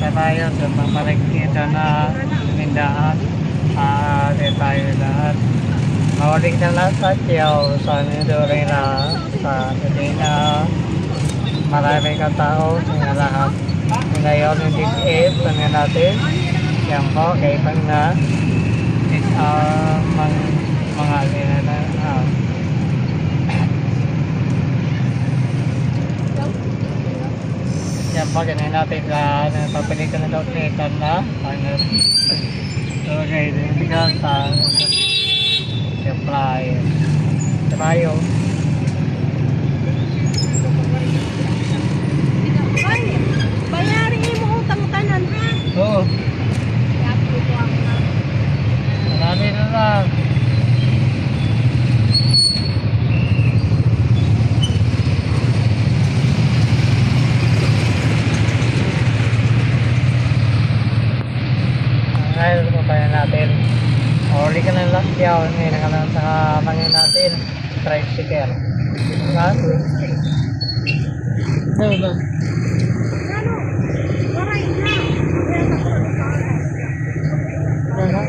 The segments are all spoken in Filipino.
tayo sa pamarikita na tindahan. Di tayo lahat. Mauling na lahat sa tiyaw sa niduring na sa Medina. Marami ka tao sa lahat. Ngayon yung dig-it na natin. Yan po, kay pang na mga ginana. Yan po, ganyan natin na papalitan na daw kinitan na. So, okay, dinitigan sa supply. Tayo. Bayarin mo utang tanan ha. Oo. Marami na lang. Ngayon, lumapayan natin. Uli ka ng last yaw. Ngayon ka lang sa pangin natin. Tricycle. Diba? Diba? Ano? Waray na. Diba?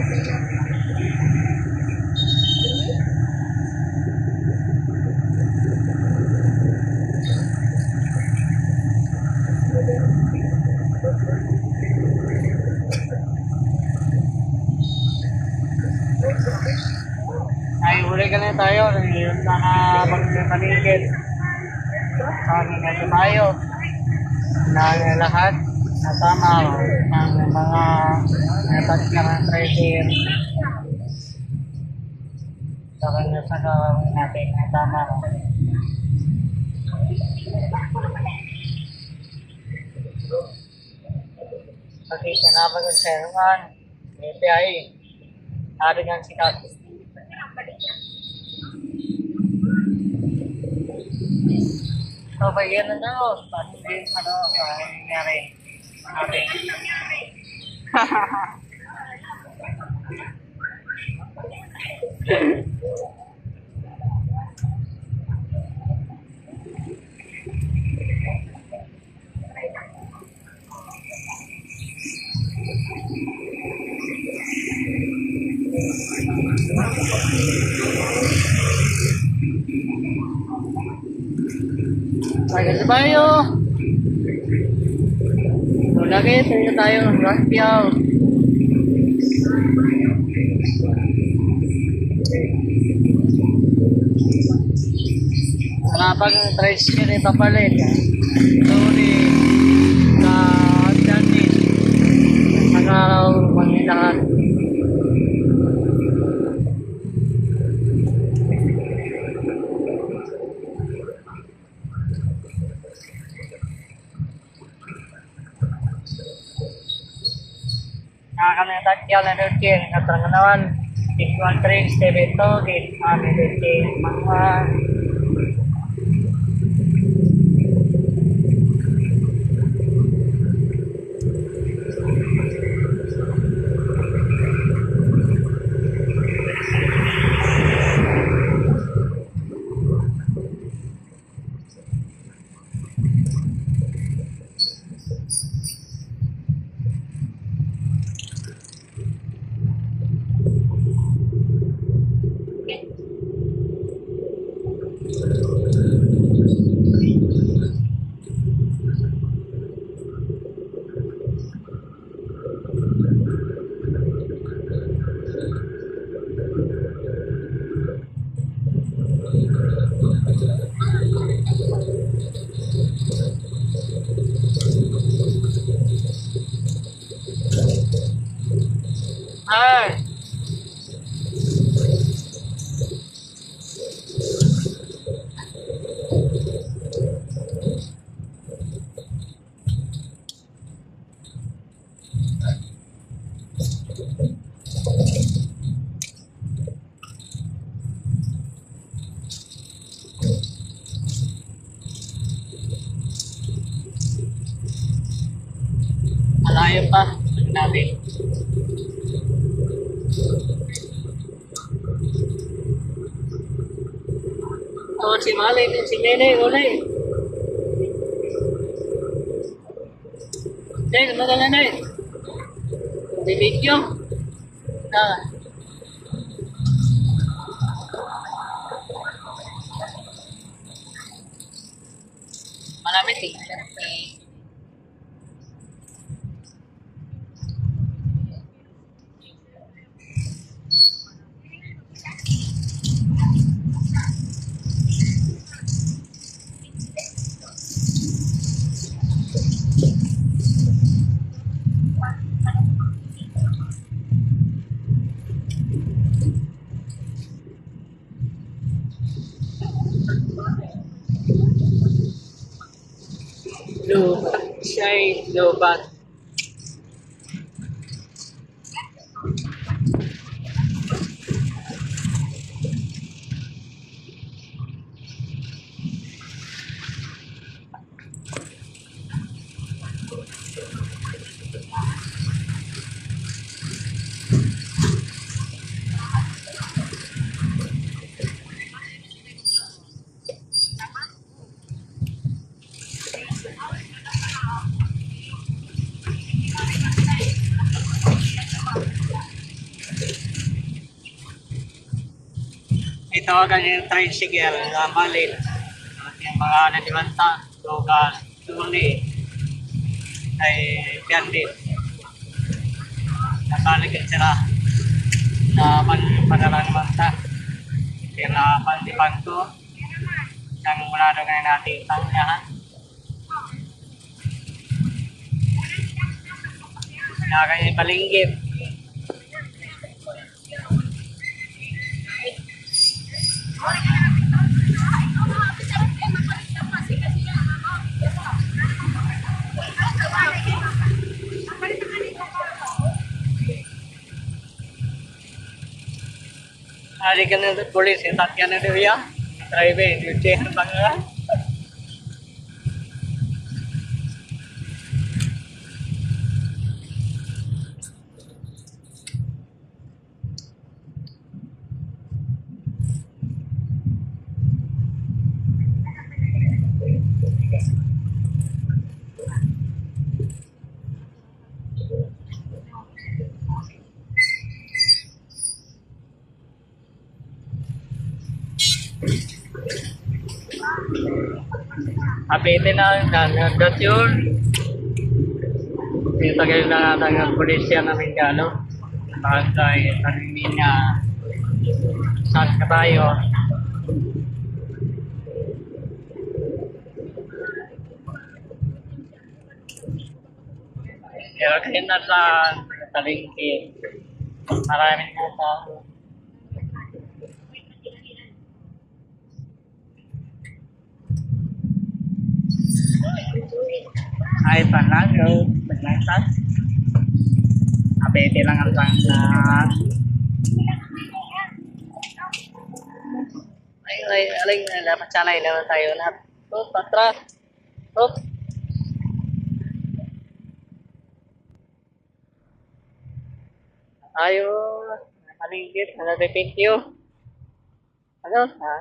Ay, huli ka na tayo. Ngayon na magpapaligid. Kami na tayo. Na lahat natama ng mga natatya ng trading. Sa kanya sa gawin natin natama. Pati sinabag ng serman. API. Hari ng sikat. So, bagyan na daw. Paano din ano, nangyari? Agad tayo. So, lagi tayo ng raspyaw. Kapag tricycle ito palit. Sorry. Sa Janis. Nagaraw Mangilahan. Nakakalimutan na doon kayo. Natangawan. Tingwan trains, Tebeto, kami doon kayo. Mga ay! Malayo pa. Natin. Oh, si Malay, si Nene, ulay. Dahil, maganda na eh. Video. Ah. Malamit eh. Siya ay lobat. Ito ang kanyang tricycle na malit. At yung mga nalibanta, lugar, tuli, ay piyandit. Nakalagyan sila na panalang manta. Sila pandipan ko. Yang mula doon ngayon natin tangyahan. Na kanyang palinggit. Hari ka na polis, itatyan na doon ya. Drive, duty, ano ba nga? Apitin na that yun. Tinatagay na natin ang pulisya na Mindalo. Bagay, tanongin niya saan ka tayo. Pero kayo na sa talingki. Maraming mga tao. Ay panlago, paglantas. Apete lang ang sang na ay aling dapat salay naman tayo lahat. Patras. Hop. Ayo, paligid, thank you. Ano? Ha?